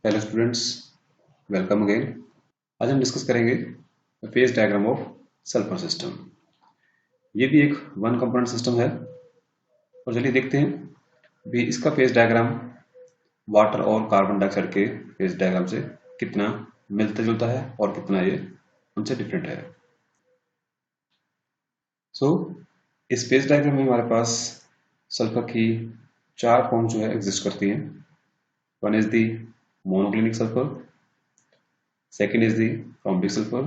Hello students, welcome again. आज हम discuss करेंगे phase diagram of sulphur system. ये भी एक वन कंपोनेंट सिस्टम है और चलिए देखते हैं भी इसका फेज डायग्राम वाटर और कार्बन डाइऑक्साइड के फेज डायग्राम से कितना मिलता जुलता है और कितना ये उनसे डिफरेंट है। इस फेज डायग्राम में हमारे पास सल्फर की चार फॉर्म जो है एग्जिस्ट करती हैं। One is the monoclinic sulphur, second is the rhombic sulphur.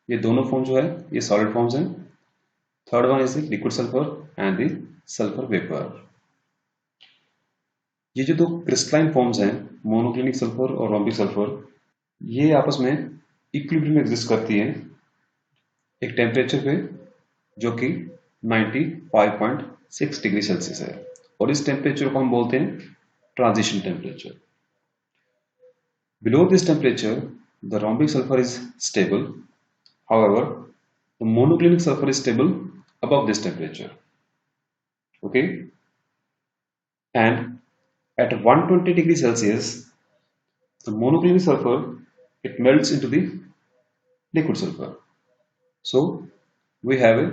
ये दोनों फॉर्म जो है ये सॉलिड फॉर्म्स हैं। Third one is the liquid sulphur and the sulphur vapour. ये जो दो क्रिस्टलाइन फॉर्म्स हैं मोनोक्लिनिक सल्फर और रॉम्बिक सल्फर, ये आपस में इक्विलिब्रियम में एग्जिस्ट करती हैं एक टेम्परेचर पे जो कि 95.6 डिग्री सेल्सियस है और इस टेम्परेचर को हम बोलते हैं transition temperature. Below this temperature, the rhombic sulfur is stable. However, the monoclinic sulfur is stable above this temperature. Okay, and at 120 degrees Celsius, the monoclinic sulfur it melts into the liquid sulfur. So we have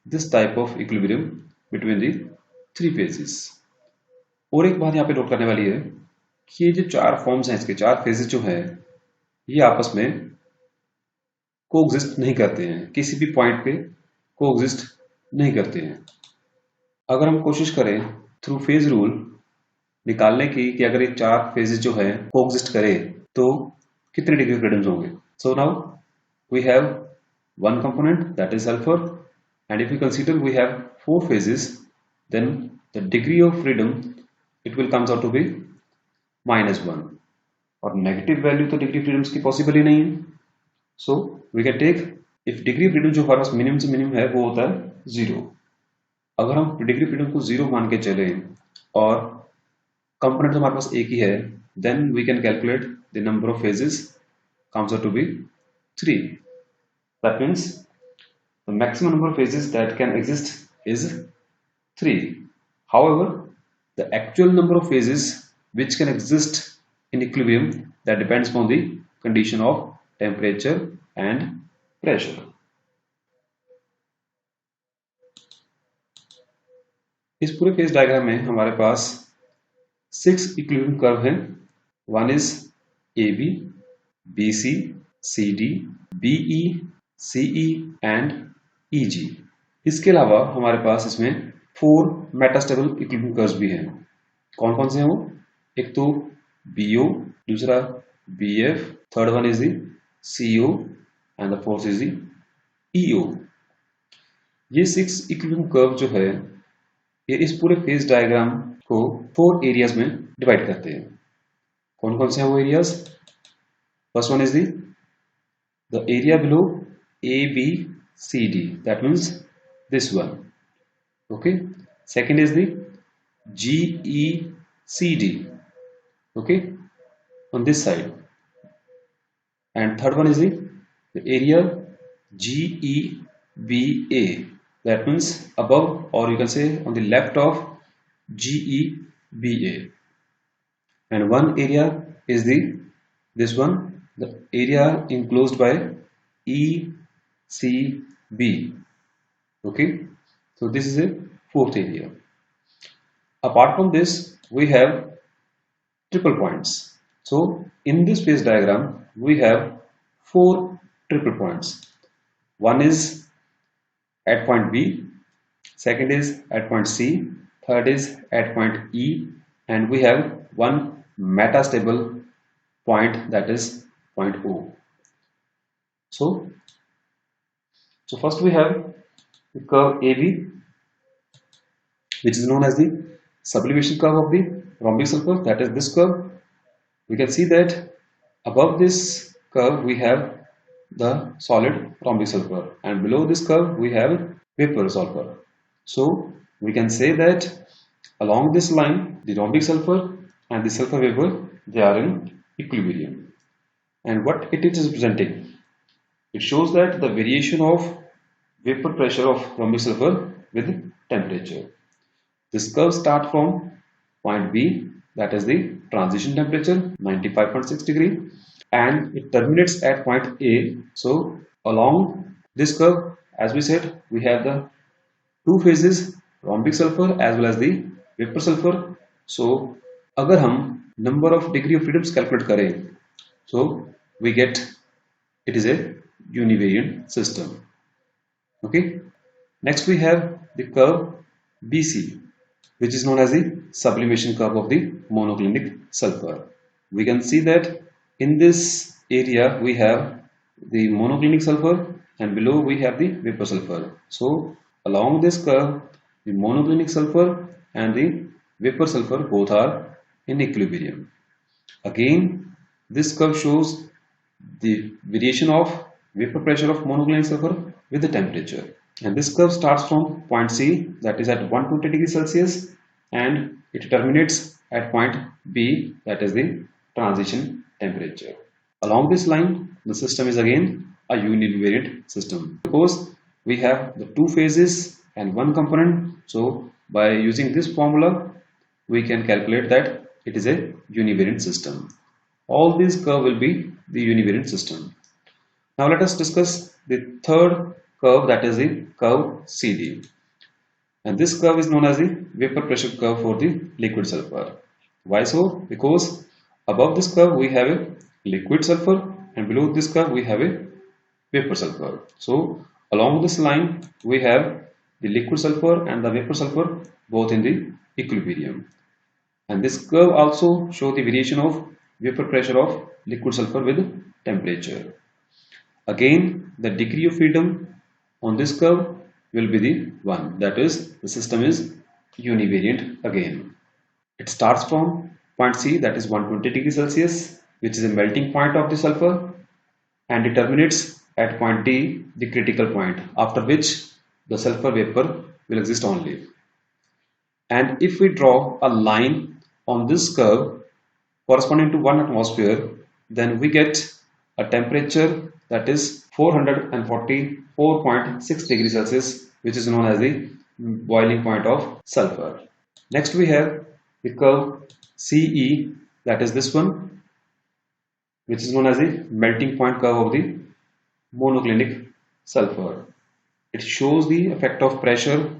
this type of equilibrium between the three phases. और एक बात यहाँ पे note करने वाली है कि ये जो चार फॉर्म्स हैं, इसके चार फेजेस जो हैं, ये आपस में कोएग्जिस्ट नहीं करते हैं, किसी भी पॉइंट पे कोएग्जिस्ट नहीं करते हैं। अगर हम कोशिश करें थ्रू फेज रूल निकालने की कि अगर ये चार फेजेस जो है कोएग्जिस्ट करे तो कितने डिग्री फ्रीडम्स होंगे। So now we have one component that is sulphur and if you consider we have four phases then the degree of freedom it will comes out to be -1 और negative value तो degree freedoms की possible ही नहीं है। So we can take if degree freedom जो हमारे पास minimum से minimum है वो होता है 0। अगर हम डिग्री फ्रीडम को 0 मान के चले और कंपोनेंट हमारे पास एक ही है, then we can calculate the number of phases comes out to be 3. That means the maximum number of phases that can exist is 3. However, the actual number of phases which can exist in equilibrium that depends upon the condition of temperature and pressure. इस पूरे phase diagram में हमारे पास 6 equilibrium curve हैं। One is AB, BC, CD, BE, CE and EG। इसके अलावा हमारे पास इसमें 4 metastable equilibrium curves भी हैं। कौन कौन से हैं वो? एक तो BO, दूसरा BF, third one is the CO and the fourth is the EO। ये 6 इक्विलिब्रियम कर्व जो है ये इस पूरे फेज डायग्राम को 4 एरियाज में डिवाइड करते हैं। कौन कौन से हैं वो areas? First one is the area below ABCD, that means this one. Okay, second is the GECD, okay, on this side, and third one is the area GEBA, that means above or you can say on the left of GEBA, and one area is this one, the area enclosed by ECB. Okay, so this is a fourth area. Apart from this we have triple points. So in this phase diagram we have 4 triple points. One is at point B, second is at point C, third is at point E, and we have one metastable point that is point O. So first we have the curve AB, which is known as the sublimation curve of the rhombic sulfur, that is this curve. We can see that above this curve we have the solid rhombic sulfur and below this curve we have vapor sulfur. So we can say that along this line the rhombic sulfur and the sulfur vapor, they are in equilibrium. And what it is representing? It shows that the variation of vapor pressure of rhombic sulfur with temperature. This curve starts from point B that is the transition temperature 95.6 degree, and it terminates at point A. So along this curve, as we said, we have the two phases, rhombic sulfur as well as the vapor sulfur. So अगर हम number of degree of freedoms calculate करें, so we get it is a univariant system. Okay. Next we have the curve BC, which is known as the sublimation curve of the monoclinic sulfur. We can see that in this area we have the monoclinic sulfur and below we have the vapor sulfur. So along this curve, the monoclinic sulfur and the vapor sulfur both are in equilibrium. Again, this curve shows the variation of vapor pressure of monoclinic sulfur with the temperature. And this curve starts from point C, that is at 120 degrees Celsius, and it terminates at point B, that is the transition temperature. Along this line, the system is again a univariant system because we have the two phases and one component. So by using this formula, we can calculate that it is a univariant system. All these curve will be the univariant system. Now let us discuss the third curve, that is the curve CD. And this curve is known as the vapor pressure curve for the liquid sulfur. Why so? Because above this curve we have a liquid sulfur and below this curve we have a vapor sulfur. So along this line we have the liquid sulfur and the vapor sulfur both in the equilibrium. And this curve also shows the variation of vapor pressure of liquid sulfur with temperature. Again, the degree of freedom on this curve will be the 1. That is, the system is univariant again. It starts from point C, that is 120 degrees Celsius, which is a melting point of the sulfur, and it terminates at point D, the critical point, after which the sulfur vapor will exist only. And if we draw a line on this curve corresponding to 1 atmosphere, then we get a temperature that is 444.6 degrees Celsius, which is known as the boiling point of sulfur. Next we have the curve CE, that is this one, which is known as the melting point curve of the monoclinic sulfur. It shows the effect of pressure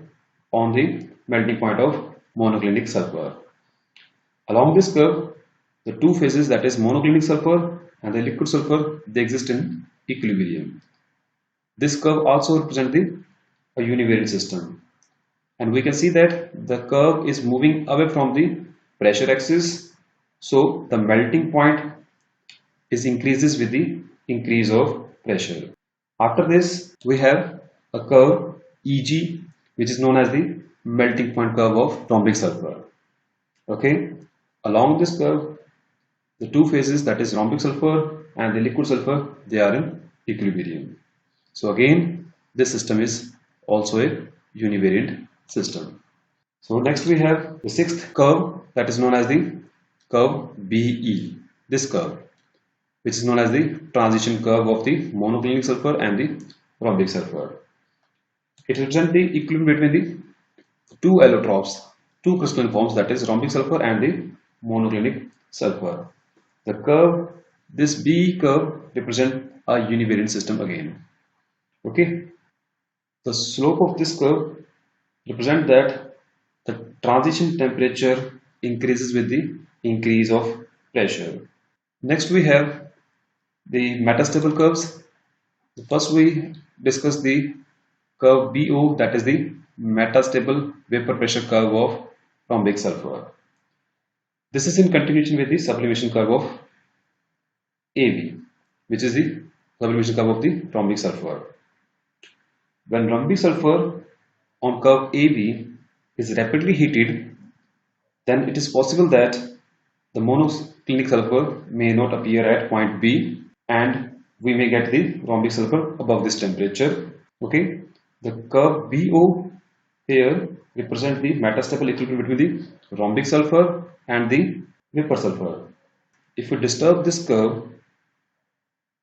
on the melting point of monoclinic sulfur. Along this curve, the two phases, that is monoclinic sulfur and the liquid sulfur, they exist in equilibrium. This curve also represents a univariant system, and we can see that the curve is moving away from the pressure axis, so the melting point is increases with the increase of pressure. After this we have a curve EG, which is known as the melting point curve of rhombic sulfur. Okay, along this curve the two phases, that is rhombic sulfur and the liquid sulfur, they are in equilibrium. So again this system is also a univariant system. So next we have the sixth curve, that is known as the curve BE. This curve, which is known as the transition curve of the monoclinic sulfur and the rhombic sulfur. It represents the equilibrium between the two allotropes, two crystalline forms, that is rhombic sulfur and the monoclinic sulfur. The curve, this B curve, represents a univariant system again. Okay, the slope of this curve represents that the transition temperature increases with the increase of pressure. Next we have the metastable curves. First we discuss the curve BO, that is the metastable vapor pressure curve of rhombic sulfur. This is in continuation with the sublimation curve of AB, which is the sublimation curve of the rhombic sulfur. When rhombic sulfur on curve AB is rapidly heated, then it is possible that the monoclinic sulfur may not appear at point B, and we may get the rhombic sulfur above this temperature. Okay, the curve BO here represents the metastable equilibrium between the rhombic sulfur and the vapor sulfur. If we disturb this curve,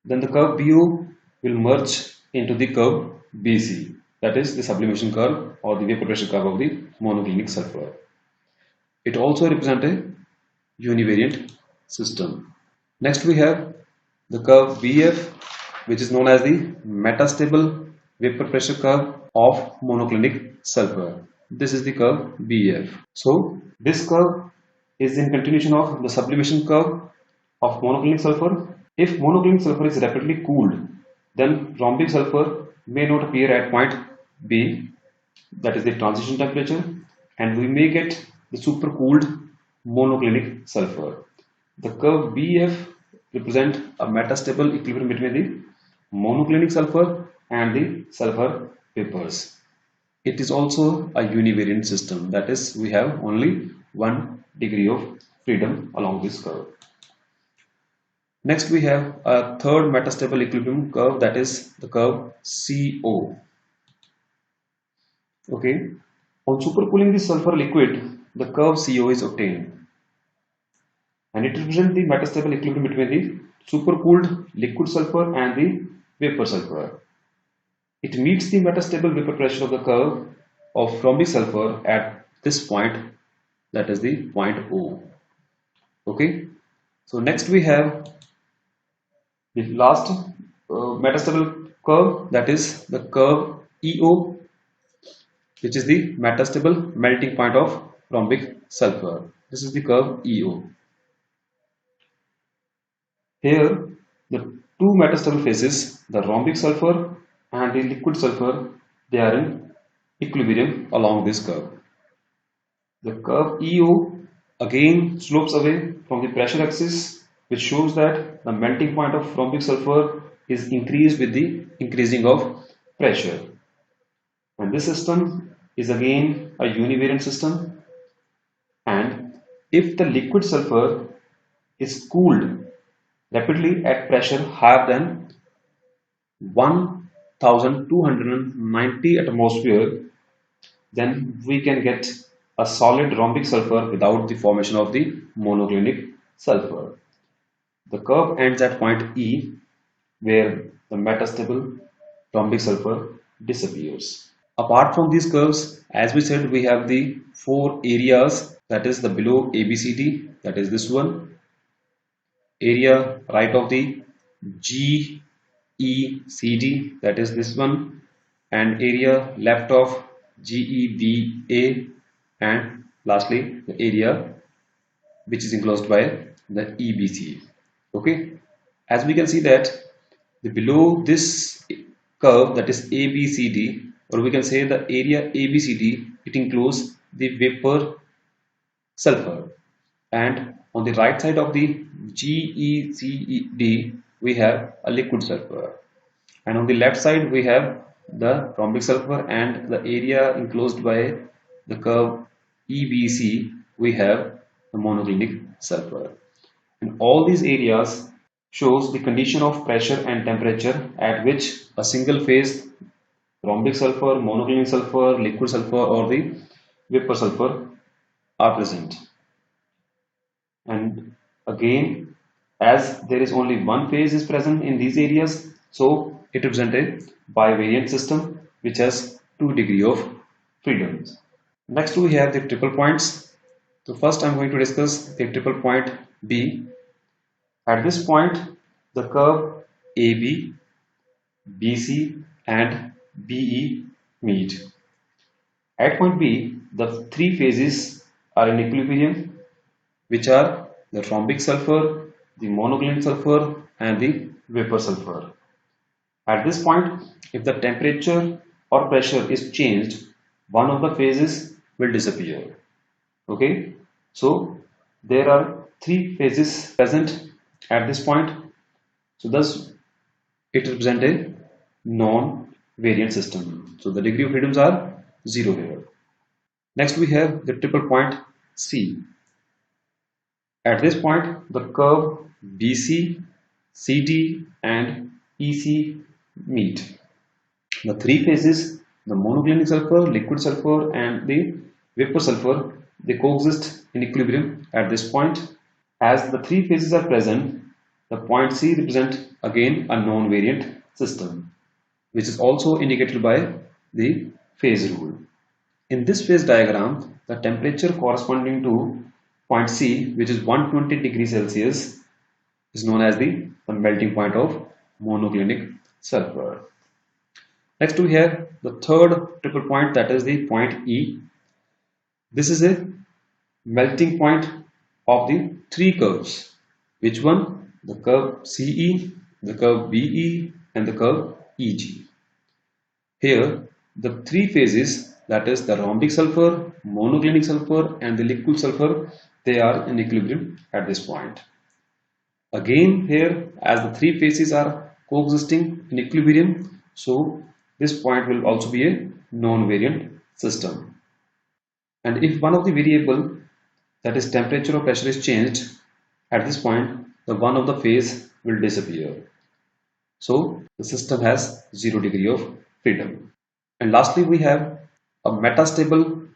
then the curve BO will merge into the curve BC, that is the sublimation curve or the vapor pressure curve of the monoclinic sulfur. It also represents univariant system. Next we have the curve BF, which is known as the metastable vapor pressure curve of monoclinic sulfur. This is the curve BF. So this curve is in continuation of the sublimation curve of monoclinic sulfur. If monoclinic sulfur is rapidly cooled, then rhombic sulfur may not appear at point B, that is the transition temperature, and we may get the supercooled monoclinic sulfur. The curve BF represents a metastable equilibrium between the monoclinic sulfur and the sulfur vapors. It is also a univariant system, that is, we have only 1 degree of freedom along this curve. Next we have a third metastable equilibrium curve, that is the curve CO. Okay, on supercooling the sulfur liquid, the curve CO is obtained, and it represents the metastable equilibrium between the supercooled liquid sulfur and the vapor sulfur. It meets the metastable vapor pressure of the curve of rhombic sulfur at this point, that is the point O. Okay, so next we have the last metastable curve, that is the curve EO, which is the metastable melting point of rhombic sulfur. This is the curve EO. Here, the two metastable phases, the rhombic sulfur and the liquid sulfur, they are in equilibrium along this curve. The curve EO again slopes away from the pressure axis, which shows that the melting point of rhombic sulfur is increased with the increasing of pressure. And this system is again a univariant system, and if the liquid sulfur is cooled rapidly at pressure higher than 1290 atmosphere, then we can get a solid rhombic sulfur without the formation of the monoclinic sulfur. The curve ends at point E, where the metastable rhombic sulfur disappears. Apart from these curves, as we said, we have the 4 areas, that is the below ABCD, that is this one, area right of the GECD, that is this one, and area left of GEBA, and lastly the area which is enclosed by the EBC. Okay, as we can see that the below this curve, that is ABCD, or we can say the area ABCD, it includes the vapor sulfur, and on the right side of the GECD we have a liquid sulfur, and on the left side we have the rhombic sulfur, and the area enclosed by the curve EBC we have the monoclinic sulfur. And all these areas shows the condition of pressure and temperature at which a single phase rhombic sulfur, monoclinic sulfur, liquid sulfur, or the vapor sulfur are present. And again, as there is only one phase is present in these areas, so it represents a bivariant system which has 2 degrees of freedom. Next we have the triple points. So first I am going to discuss the triple point B. At this point, the curve AB, BC and BE meet. At point B, the 3 phases are in equilibrium, which are the rhombic sulfur, the monoclinic sulfur, and the vapor sulfur. At this point, if the temperature or pressure is changed, one of the phases will disappear. Okay, so there are 3 phases present at this point, so thus it represents a non-variant system. So the degree of freedoms are 0 here. Next we have the triple point C. At this point, the curve BC, CD and EC meet. The 3 phases, the monoclinic sulfur, liquid sulfur and the vapor sulfur, they coexist in equilibrium at this point. As the 3 phases are present, the point C represents again a non-variant system, which is also indicated by the phase rule. In this phase diagram, the temperature corresponding to point C, which is 120 degrees Celsius, is known as the melting point of monoclinic sulfur. Next we have the third triple point, that is the point E. This is a melting point of the three curves. Which one? The curve CE, the curve BE, and the curve EG. Here, the three phases, that is the rhombic sulfur, monoclinic sulfur, and the liquid sulfur, they are in equilibrium at this point. Again, here, as the three phases are coexisting in equilibrium, so this point will also be a non-variant system. And if one of the variable, that is temperature or pressure, is changed at this point, the one of the phase will disappear. So the system has 0 degree of freedom. And lastly, we have a metastable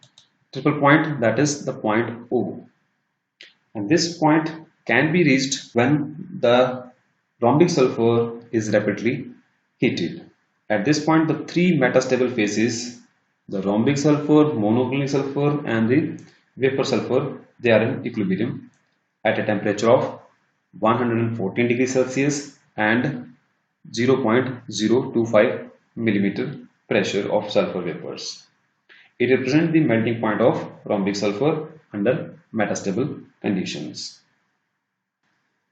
triple point, that is the point O. And this point can be reached when the rhombic sulfur is rapidly heated. At this point, the three metastable phases, the rhombic sulfur, monoclinic sulfur, and the vapor sulfur, they are in equilibrium at a temperature of 114 degrees Celsius and 0.025 millimeter pressure of sulfur vapors. It represents the melting point of rhombic sulfur under metastable conditions.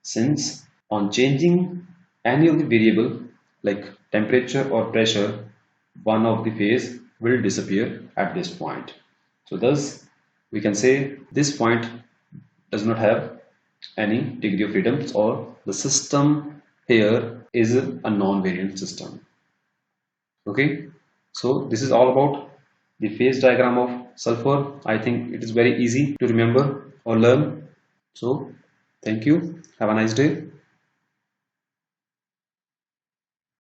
Since on changing any of the variable like temperature or pressure, one of the phase will disappear at this point. So thus we can say this point does not have any degree of freedom, or the system here is a non-variant system. Okay, so this is all about the phase diagram of sulfur. I think it is very easy to remember or learn. So thank you, have a nice day.